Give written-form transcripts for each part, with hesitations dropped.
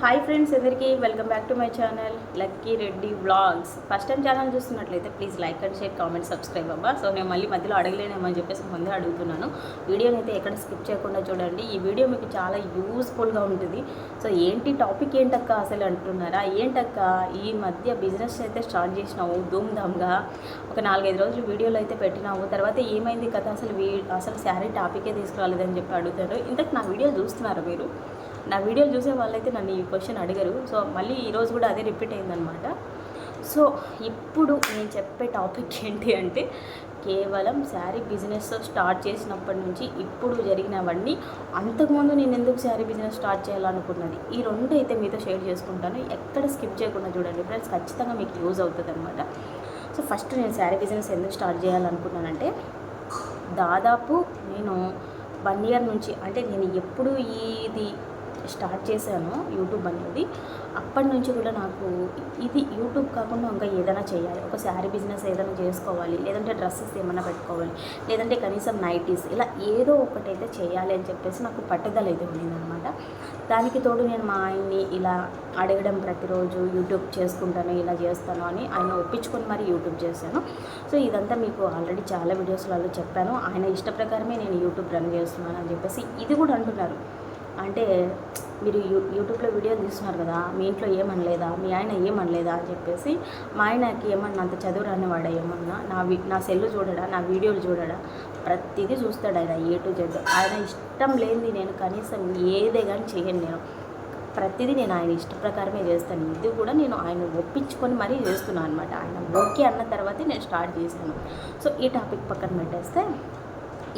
Hi friends, అందరికీ welcome back to my channel Lucky Reddy vlogs. First time channel చూస్తున్నట్లయితే please like and share, comment, subscribe అవ్వ. So నేను మళ్ళీ మధ్యలో అడగలేనేమో అని చెప్పేసి ముందే అడుగుతున్నాను. వీడియోని అయితే ఎక్కడ స్కిప్ చేయకుండా చూడండి. ఈ వీడియో మీకు చాలా యూస్ఫుల్గా ఉంటుంది. సో ఏంటి టాపిక్ ఏంటక్క అసలు అంటున్నారా? ఏంటక్క ఈ మధ్య బిజినెస్ అయితే స్టార్ట్ చేసినావు ధూమ్ధామ్గా, ఒక 4-5 రోజులు వీడియోలు అయితే పెట్టినావు, తర్వాత ఏమైంది కథ అసలు శారీ టాపికే తీసుకురాలేదని చెప్పి అడుగుతారు. ఇంతకు నా వీడియోలు చూస్తున్నారా మీరు? నా వీడియోలు చూసే వాళ్ళైతే నన్ను ఈ క్వశ్చన్ అడిగారు. సో మళ్ళీ ఈరోజు కూడా అదే రిపీట్ అయిందనమాట. సో ఇప్పుడు నేను చెప్పే టాపిక్ ఏంటి అంటే, కేవలం శారీ బిజినెస్ స్టార్ట్ చేసినప్పటి నుంచి ఇప్పుడు జరిగినవన్నీ, అంతకుముందు నేను ఎందుకు శారీ బిజినెస్ స్టార్ట్ చేయాలనుకున్నది, ఈ రెండు అయితే మీతో షేర్ చేసుకుంటాను. ఎక్కడ స్కిప్ చేయకుండా చూడండి ఫ్రెండ్స్, ఖచ్చితంగా మీకు యూజ్ అవుతుంది అనమాట. సో ఫస్ట్ నేను శారీ బిజినెస్ ఎందుకు స్టార్ట్ చేయాలనుకున్నానంటే, దాదాపు నేను 1 year నుంచి, అంటే నేను ఎప్పుడు ఇది స్టార్ట్ చేశాను యూట్యూబ్ అనేది, అప్పటి నుంచి కూడా నాకు ఇది యూట్యూబ్ కాకుండా ఇంకా ఏదైనా చేయాలి, ఒక శారీ బిజినెస్ ఏదైనా చేసుకోవాలి, లేదంటే డ్రెస్సెస్ ఏమైనా పెట్టుకోవాలి, లేదంటే కనీసం నైటీస్, ఇలా ఏదో ఒకటైతే చేయాలి అని చెప్పేసి నాకు పట్టుదల అయితే ఉండిందనమాట. దానికి తోడు నేను మా ఆయన్ని ఇలా అడగడం, ప్రతిరోజు యూట్యూబ్ చేసుకుంటాను, ఇలా చేస్తాను అని ఆయన ఒప్పించుకొని మరి యూట్యూబ్ చేశాను. సో ఇదంతా మీకు ఆల్రెడీ చాలా వీడియోస్లలో చెప్పాను. ఆయన ఇష్ట ప్రకారమే నేను యూట్యూబ్ రన్ చేస్తున్నాను అని చెప్పేసి. ఇది కూడా అంటున్నారు, అంటే మీరు యూట్యూబ్లో వీడియోలు తీస్తున్నారు కదా, మీ ఇంట్లో ఏమనలేదా, మీ ఆయన ఏమనలేదా అని చెప్పేసి. మా ఆయనకి ఏమన్నా అంత చదువు రానివాడా, ఏమన్నా నా సెల్లు చూడడా, నా వీడియోలు చూడడా, ప్రతిదీ చూస్తాడు ఆయన A to Z. ఆయన ఇష్టం లేనిది నేను కనీసం ఏదే కానీ చేయను. నేను ప్రతిదీ నేను ఆయన ఇష్ట ప్రకారమే చేస్తాను. ఇది కూడా నేను ఆయన ఒప్పించుకొని మరీ చేస్తున్నాను అనమాట. ఆయన ఓకే అన్న తర్వాతే నేను స్టార్ట్ చేశాను. సో ఈ టాపిక్ పక్కన పెట్టేస్తే,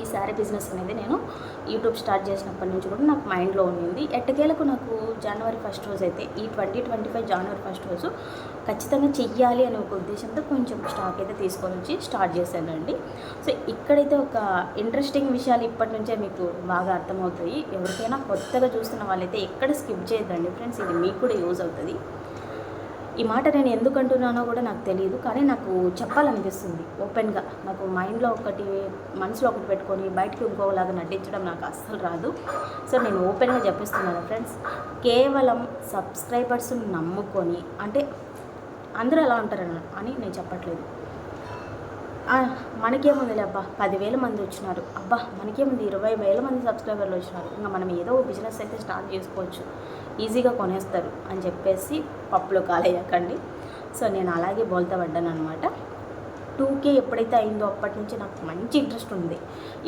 ఈ శారీ బిజినెస్ అనేది నేను యూట్యూబ్ స్టార్ట్ చేసినప్పటి నుంచి కూడా నాకు మైండ్లో ఉండింది. ఎట్టకేలకు నాకు January 1st రోజు అయితే, ఈ 2025 January 1st రోజు ఖచ్చితంగా చెయ్యాలి అనే ఒక ఉద్దేశంతో కొంచెం స్టాక్ అయితే తీసుకొని వచ్చి స్టార్ట్ చేశానండి. సో ఇక్కడైతే ఒక ఇంట్రెస్టింగ్ విషయాలు ఇప్పటి నుంచే మీకు బాగా అర్థమవుతాయి. ఎవరికైనా కొత్తగా చూస్తున్న వాళ్ళైతే ఎక్కడ స్కిప్ చేయొద్దండి ఫ్రెండ్స్, ఇది మీకు కూడా యూజ్ అవుతుంది. ఈ మాట నేను ఎందుకు అంటున్నానో కూడా నాకు తెలియదు, కానీ నాకు చెప్పాలనిపిస్తుంది ఓపెన్గా. నాకు మైండ్లో ఒకటి, మనసులో ఒకటి పెట్టుకొని బయటకు ఇంకోలాగా నటించడం నాకు అస్సలు రాదు. సో నేను ఓపెన్గా చెప్పిస్తున్నాను ఫ్రెండ్స్. కేవలం సబ్స్క్రైబర్స్ని నమ్ముకొని, అంటే అందరూ ఎలా ఉంటారని అని నేను చెప్పట్లేదు. మనకేముందిలే అబ్బా 10,000 మంది వచ్చినారు, అబ్బా మనకేముంది 20,000 మంది సబ్స్క్రైబర్లు వచ్చినారు, ఇంకా మనం ఏదో బిజినెస్ అయితే స్టార్ట్ చేసుకోవచ్చు, ఈజీగా కొనేస్తారు అని చెప్పేసి పప్పులో కాలేయకండి. సో నేను అలాగే బోల్తా పడ్డాను అనమాట. 2K ఎప్పుడైతే అయిందో అప్పటి నుంచి నాకు మంచి ఇంట్రెస్ట్ ఉంది.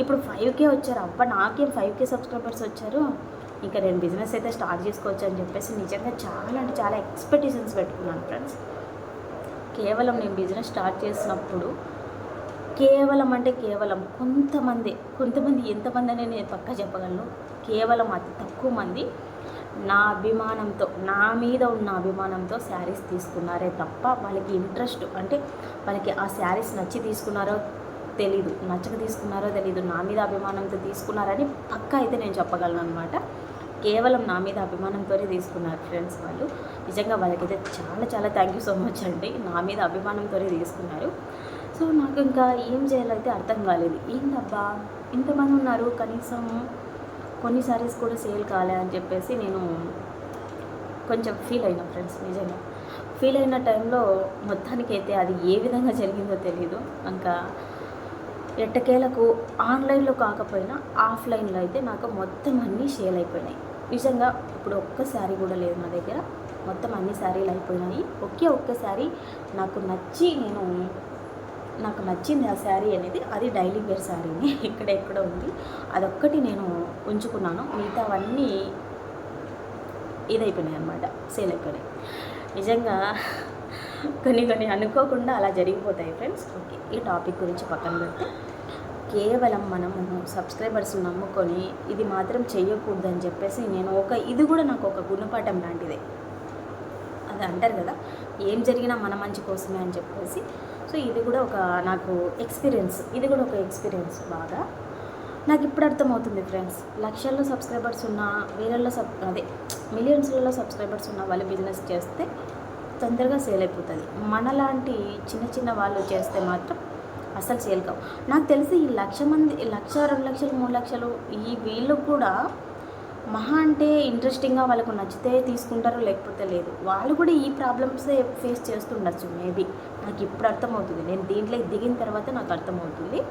ఇప్పుడు 5K వచ్చారు, అబ్బా నాకేం 5K సబ్స్క్రైబర్స్ వచ్చారు, ఇంకా నేను బిజినెస్ అయితే స్టార్ట్ చేసుకోవచ్చు అని చెప్పేసి నిజంగా చాలా అంటే చాలా ఎక్స్పెక్టేషన్స్ పెట్టుకున్నాను ఫ్రెండ్స్. కేవలం నేను బిజినెస్ స్టార్ట్ చేసినప్పుడు కేవలం కొంతమంది ఎంతమంది అనేది నేను పక్కా చెప్పగలను. కేవలం అతి తక్కువ మంది నా అభిమానంతో, నా మీద ఉన్న అభిమానంతో శారీస్ తీసుకున్నారే తప్ప, వాళ్ళకి ఇంట్రెస్ట్, అంటే వాళ్ళకి ఆ శారీస్ నచ్చి తీసుకున్నారో తెలీదు, నచ్చక తీసుకున్నారో తెలీదు, నా మీద అభిమానంతో తీసుకున్నారని పక్కా అయితే నేను చెప్పగలను అనమాట. కేవలం నా మీద అభిమానంతోనే తీసుకున్నారు ఫ్రెండ్స్ వాళ్ళు. నిజంగా వాళ్ళకైతే చాలా చాలా థ్యాంక్ యూ సో మచ్ అండి. నా మీద అభిమానంతోనే తీసుకున్నారు. సో నాకు ఇంకా ఏం చేయాలైతే అర్థం కాలేదు. ఏంటబ్బా ఇంతమంది ఉన్నారు, కనీసం కొన్ని సారీస్ కూడా సేల్ కాలే అని చెప్పేసి నేను కొంచెం ఫీల్ అయినా ఫ్రెండ్స్. నిజంగా ఫీల్ అయిన టైంలో మొత్తానికైతే అది ఏ విధంగా జరిగిందో తెలీదు. ఇంకా ఎట్టకేలకు ఆన్లైన్లో కాకపోయినా ఆఫ్లైన్లో అయితే నాకు మొత్తం అన్నీ సేల్ అయిపోయినాయి. నిజంగా ఇప్పుడు ఒక్క శారీ కూడా లేదు నా దగ్గర, మొత్తం అన్ని శారీలు అయిపోయినాయి. ఒక్క శారీ నాకు నచ్చింది ఆ శారీ అనేది, అది డైలీ వేర్ శారీని ఎక్కడ ఉంది, అదొక్కటి నేను ఉంచుకున్నాను. మిగతావన్నీ ఇదైపోయినాయి అనమాట, సేల్ అయిపోయినాయి. నిజంగా కొన్ని అనుకోకుండా అలా జరిగిపోతాయి ఫ్రెండ్స్. ఓకే, ఈ టాపిక్ గురించి పక్కన పెడితే, కేవలం మనము సబ్స్క్రైబర్స్ నమ్ముకొని ఇది మాత్రం చెయ్యకూడదని చెప్పేసి నేను ఇది కూడా నాకు ఒక గుణపాఠం లాంటిదే. అది అంటారు కదా, ఏం జరిగినా మన మంచి కోసమే అని చెప్పేసి. సో ఇది కూడా నాకు ఎక్స్పీరియన్స్, ఇది కూడా ఒక ఎక్స్పీరియన్స్. బాగా నాకు ఇప్పుడు అర్థమవుతుంది ఫ్రెండ్స్. లక్షల్లో సబ్స్క్రైబర్స్ ఉన్న, మిలియన్స్లలో సబ్స్క్రైబర్స్ ఉన్న వాళ్ళు బిజినెస్ చేస్తే తొందరగా సేల్ అయిపోతుంది. మనలాంటి చిన్న వాళ్ళు చేస్తే మాత్రం అసలు సేల్ కావు. నాకు తెలిసి ఈ 1,00,000 మంది, 1,00,000, 2 లక్షలు, 3 లక్షలు వీళ్ళు కూడా మహా అంటే ఇంట్రెస్టింగ్గా వాళ్ళకు నచ్చితే తీసుకుంటారు, లేకపోతే లేదు. వాళ్ళు కూడా ఈ ప్రాబ్లమ్సే ఫేస్ చేస్తుండొచ్చు మేబీ. నాకు ఇప్పుడు అర్థమవుతుంది, నేను దీంట్లో దిగిన తర్వాత నాకు అర్థమవుతుంది.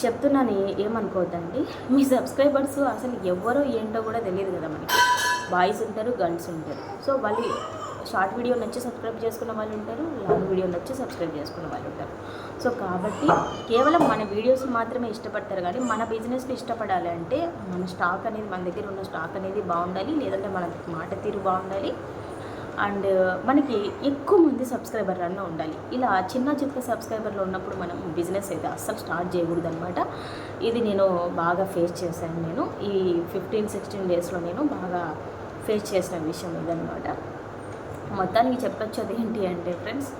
చెప్తున్నాను, ఏమనుకోవద్దండి. మీ సబ్స్క్రైబర్స్ అసలు ఎవరో ఏంటో కూడా తెలియదు కదా మనకి. బాయ్స్ ఉంటారు, గర్ల్స్ ఉంటారు. సో వాళ్ళు షార్ట్ వీడియో నచ్చి సబ్స్క్రైబ్ చేసుకున్న వాళ్ళు ఉంటారు, లాంగ్ వీడియో నచ్చి సబ్స్క్రైబ్ చేసుకున్న వాళ్ళు ఉంటారు. సో కాబట్టి కేవలం మన వీడియోస్ మాత్రమే ఇష్టపడతారు, కానీ మన బిజినెస్ని ఇష్టపడాలి అంటే మన స్టాక్ అనేది, మన దగ్గర ఉన్న స్టాక్ అనేది బాగుండాలి, లేదంటే మన మాట తీరు బాగుండాలి, అండ్ మనకి ఎక్కువ మంది సబ్స్క్రైబర్ అన్న ఉండాలి. ఇలా చిన్న చిన్న సబ్స్క్రైబర్లు ఉన్నప్పుడు మనం బిజినెస్ అయితే అస్సలు స్టార్ట్ చేయకూడదు అనమాట. ఇది నేను బాగా ఫేస్ చేశాను. నేను ఈ 15-16 డేస్లో నేను బాగా ఫేస్ చేసిన విషయం ఇదనమాట. మొత్తానికి చెప్పొచ్చేది ఏంటి అంటే ఫ్రెండ్స్,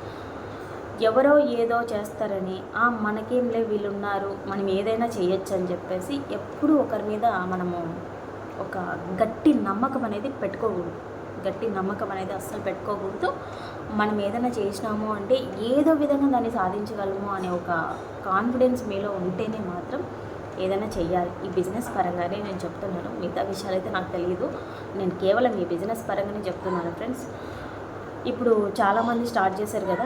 ఎవరో ఏదో చేస్తారని మనకేం లే వీళ్ళు ఉన్నారు, మనం ఏదైనా చేయొచ్చు అని చెప్పేసి ఎప్పుడూ ఒకరి మీద మనము ఒక గట్టి నమ్మకం అనేది పెట్టుకోకూడదు. గట్టి నమ్మకం అనేది అస్సలు పెట్టుకోకూడదు. మనం ఏదైనా చేసినాము అంటే ఏదో విధంగా దాన్ని సాధించగలము అనే ఒక కాన్ఫిడెన్స్ మీలో ఉంటేనే మాత్రం ఏదైనా చెయ్యాలి. ఈ బిజినెస్ పరంగానే నేను చెప్తున్నాను, మిగతా విషయాలు అయితే నాకు తెలియదు. నేను కేవలం ఈ బిజినెస్ పరంగానే చెప్తున్నాను ఫ్రెండ్స్. ఇప్పుడు చాలామంది స్టార్ట్ చేశారు కదా,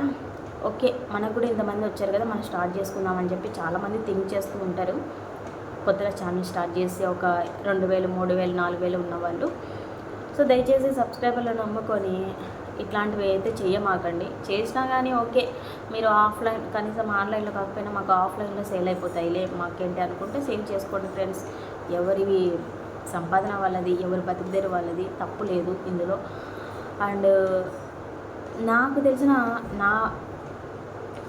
ఓకే మనకు కూడా ఇంతమంది వచ్చారు కదా, మనం స్టార్ట్ చేసుకుందామని చెప్పి చాలామంది థింక్ చేస్తూ ఉంటారు. కొత్తగా ఛానల్ స్టార్ట్ చేసి ఒక 2,000, 3,000, 4,000 ఉన్నవాళ్ళు. సో దయచేసి సబ్స్క్రైబర్లను నమ్ముకొని ఇట్లాంటివి అయితే చేయమాకండి. చేసినా కానీ ఓకే, మీరు ఆఫ్లైన్ కనీసం ఆన్లైన్లో కాకపోయినా మాకు ఆఫ్లైన్లో సేల్ అయిపోతాయిలే మాకేంటి అనుకుంటే సేల్ చేసుకోండి ఫ్రెండ్స్. ఎవరివి సంపాదన వాళ్ళది, ఎవరి బతుకుదేరు వాళ్ళది, తప్పు లేదు ఇందులో. అండ్ నాకు తెలిసిన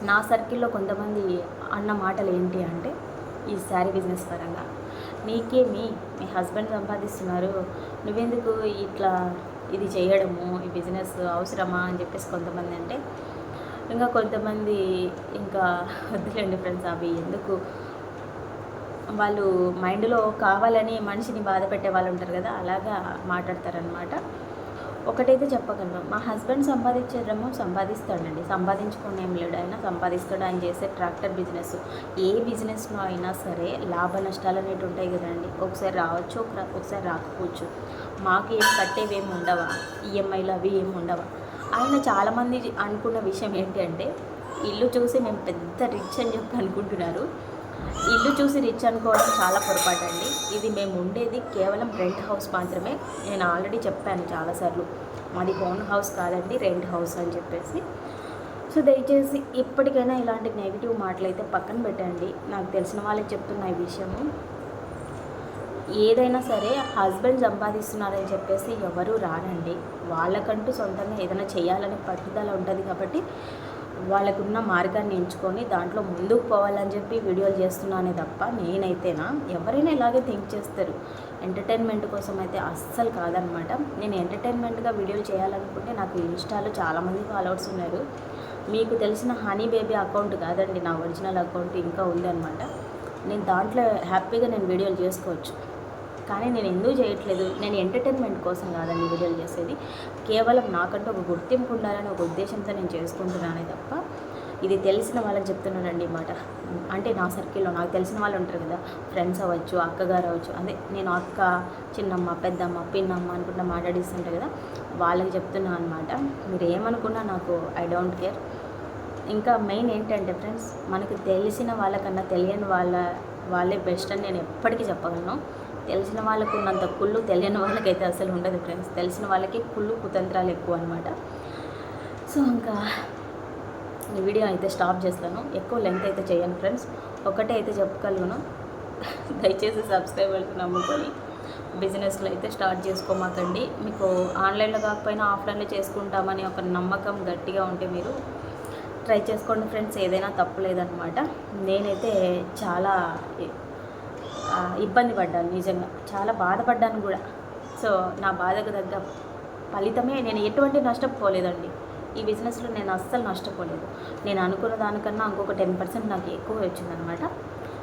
నా సర్కిల్లో కొంతమంది అన్న మాటలు ఏంటి అంటే, ఈ శారీ బిజినెస్ పరంగా నీకేమి, మీ హస్బెండ్ సంపాదిస్తున్నారు, నువ్వెందుకు ఇట్లా ఇది చేయడము, ఈ బిజినెస్ అవసరమా అని చెప్పేసి కొంతమంది అంటే, ఇంకా కొంతమంది ఇంకా వద్దులేండి ఫ్రెండ్స్, అవి ఎందుకు, వాళ్ళు మైండ్లో కావాలని మనిషిని బాధ పెట్టే వాళ్ళు ఉంటారు కదా, అలాగా మాట్లాడతారనమాట. ఒకటైతే చెప్పగలను, మా హస్బెండ్ సంపాదించేదేమో సంపాదిస్తాడండి, సంపాదించుకొని ఏం లేడు, ఆయన సంపాదిస్తాడు. ఆయన చేసే ట్రాక్టర్ బిజినెస్, ఏ బిజినెస్లో అయినా సరే లాభ నష్టాలు అనేవి ఉంటాయి కదండి. ఒకసారి రావచ్చు, ఒకసారి రాకపోవచ్చు. మాకు ఏం కట్టేవేమి ఉండవా, ఈఎంఐలు అవి ఏమి ఉండవా. ఆయన చాలామంది అనుకున్న విషయం ఏంటి అంటే, ఇల్లు చూసి మేము పెద్ద రిచ్ అని చెప్పి అనుకుంటున్నారు. ఇల్లు చూసి రిచ్ అనుకోవడం చాలా పొరపాటు అండి. ఇది మేము ఉండేది కేవలం రెంట్ హౌస్ మాత్రమే. నేను ఆల్రెడీ చెప్పాను చాలాసార్లు, మాది ఓన్ హౌస్ కాదండి, రెంట్ హౌస్ అని చెప్పేసి. సో దయచేసి ఇప్పటికైనా ఇలాంటి నెగిటివ్ మాటలు అయితే పక్కన పెట్టండి. నాకు తెలిసిన వాళ్ళకి చెప్తున్న ఈ విషయము, ఏదైనా సరే హస్బెండ్ సంపాదిస్తున్నారని చెప్పేసి ఎవరూ రానండి. వాళ్ళకంటూ సొంతంగా ఏదైనా చేయాలని పట్టుదల ఉంటుంది కాబట్టి వాళ్ళకున్న మార్గాన్ని ఎంచుకొని దాంట్లో ముందుకు పోవాలని చెప్పి వీడియోలు చేస్తున్నానే తప్ప, నేనైతేనా ఎవరైనా ఇలాగే థింక్ చేస్తారు. ఎంటర్టైన్మెంట్ కోసం అయితే అస్సలు కాదనమాట. నేను ఎంటర్టైన్మెంట్గా వీడియోలు చేయాలనుకుంటే నాకు ఇన్స్టాలో చాలామంది ఫాలోవర్స్ ఉన్నారు. మీకు తెలిసిన హనీ బేబీ అకౌంట్ కాదండి నా ఒరిజినల్ అకౌంట్ ఇంకా ఉందన్నమాట. నేను దాంట్లో హ్యాపీగా నేను వీడియోలు చేసుకోవచ్చు, కానీ నేను ఎందుకు చేయట్లేదు, నేను ఎంటర్టైన్మెంట్ కోసం కాదండి వీడియోలు చేసేది. కేవలం నాకంటూ ఒక గుర్తింపు ఉండాలని ఒక ఉద్దేశంతో నేను చేసుకుంటున్నానే తప్ప, ఇది తెలిసిన వాళ్ళకి చెప్తున్నానండి మాట. అంటే నా సర్కిల్లో నాకు తెలిసిన వాళ్ళు ఉంటారు కదా, ఫ్రెండ్స్ అవ్వచ్చు, అక్కగారు అవ్వచ్చు, అదే నేను అక్క, చిన్నమ్మ, పెద్దమ్మ, పిన్నమ్మ అనుకుంటా మాట్లాడిస్తుంటారు కదా, వాళ్ళకి చెప్తున్నాను అనమాట. మీరు ఏమనుకున్నా నాకు ఐ డోంట్ కేర్. ఇంకా మెయిన్ ఏంటంటే ఫ్రెండ్స్, మనకు తెలిసిన వాళ్ళకన్నా తెలియని వాళ్ళే బెస్ట్ అని నేను ఎప్పటికీ చెప్పగలను. తెలిసిన వాళ్ళకు ఉన్నంత కుళ్ళు తెలియని వాళ్ళకైతే అసలు ఉండదు ఫ్రెండ్స్. తెలిసిన వాళ్ళకి కుళ్ళు కుతంత్రాలు ఎక్కువ అనమాట. సో ఇంకా ఈ వీడియో అయితే స్టాప్ చేస్తాను, ఎక్కువ లెంత్ అయితే చేయను ఫ్రెండ్స్. ఒకటే అయితే చెప్పగలను, దయచేసి సబ్స్క్రైబర్స్ నమ్ముకొని బిజినెస్లో అయితే స్టార్ట్ చేసుకోమాకండి. మీకు ఆన్లైన్లో కాకపోయినా ఆఫ్లైన్లో చేసుకుంటామని ఒక నమ్మకం గట్టిగా ఉంటే మీరు ట్రై చేసుకోండి ఫ్రెండ్స్, ఏదైనా తప్పు లేదనమాట. నేనైతే చాలా ఇబ్బంది పడ్డాను, నిజంగా చాలా బాధపడ్డాను కూడా. సో నా బాధకు తగ్గ ఫలితమే, నేను ఎటువంటి నష్టపోలేదండి ఈ బిజినెస్లో, నేను అస్సలు నష్టపోలేదు. నేను అనుకున్న దానికన్నా ఇంకొక 10% నాకు ఎక్కువ వచ్చిందనమాట.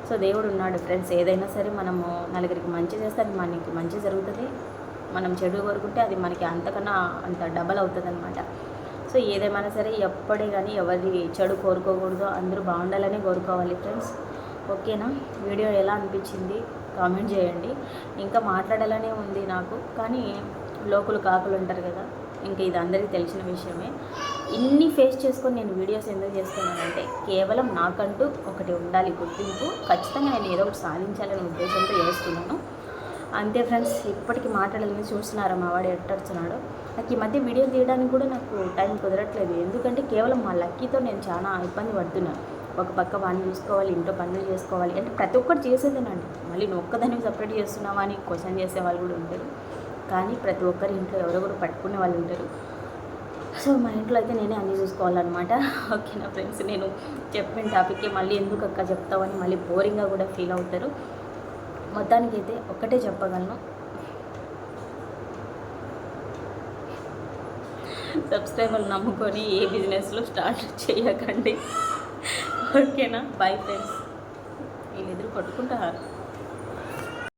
సో దేవుడు ఉన్నాడు ఫ్రెండ్స్. ఏదైనా సరే మనము నలుగురికి మంచి చేస్తే అది మనకి మంచి జరుగుతుంది, మనం చెడు కోరుకుంటే అది మనకి అంతకన్నా అంత డబల్ అవుతుంది అనమాట. సో ఏదేమైనా సరే ఎప్పుడే కానీ ఎవరి చెడు కోరుకోకూడదు, అందరూ బాగుండాలని కోరుకోవాలి ఫ్రెండ్స్. ఓకేనా? వీడియో ఎలా అనిపించింది కామెంట్ చేయండి. ఇంకా మాట్లాడాలనే ఉంది నాకు, కానీ లోకులు కాకులు ఉంటారు కదా, ఇంకా ఇది అందరికీ తెలిసిన విషయమే. ఇన్ని ఫేస్ చేసుకొని నేను వీడియోస్ ఎందుకు చేస్తున్నానంటే కేవలం నాకంటూ ఒకటి ఉండాలి గుర్తింపు, ఖచ్చితంగా నేను ఏదో ఒకటి సాధించాలనే ఉద్దేశంతో చేస్తున్నాను అంతే ఫ్రెండ్స్. ఇప్పటికీ మాట్లాడాలని చూస్తున్నారా మా వాడు ఎట్టడుతున్నాడు. నాకు ఈ మధ్య వీడియో తీయడానికి కూడా నాకు టైం కుదరట్లేదు, ఎందుకంటే కేవలం మా లక్కీతో నేను చాలా ఇబ్బంది పడుతున్నాను. ఒక పక్క వాడిని చూసుకోవాలి, ఇంట్లో పనులు చేసుకోవాలి, అంటే ప్రతి ఒక్కటి చేసేదేనండి. మళ్ళీ నువ్వు ఒక్కదానికి సపరేట్ చేస్తున్నావా అని క్వశ్చన్ చేసే వాళ్ళు కూడా ఉంటారు, కానీ ప్రతి ఒక్కరి ఇంట్లో ఎవరో కూడా పట్టుకునే వాళ్ళు ఉంటారు. సో మా ఇంట్లో అయితే నేనే అన్నీ చూసుకోవాలన్నమాట. ఓకేనా ఫ్రెండ్స్, నేను చెప్పిన టాపిక్కి మళ్ళీ ఎందుకు అక్క చెప్తావని మళ్ళీ బోరింగ్గా కూడా ఫీల్ అవుతారు. మొత్తానికైతే ఒక్కటే చెప్పగలను, సబ్స్క్రైబర్లు నమ్ముకొని ఏ బిజినెస్లో స్టార్ట్ చేయకండి. ఓకేనా, బాయ్ ఫ్రెండ్స్. వీళ్ళిద్దరు కొట్టుకుంటారు.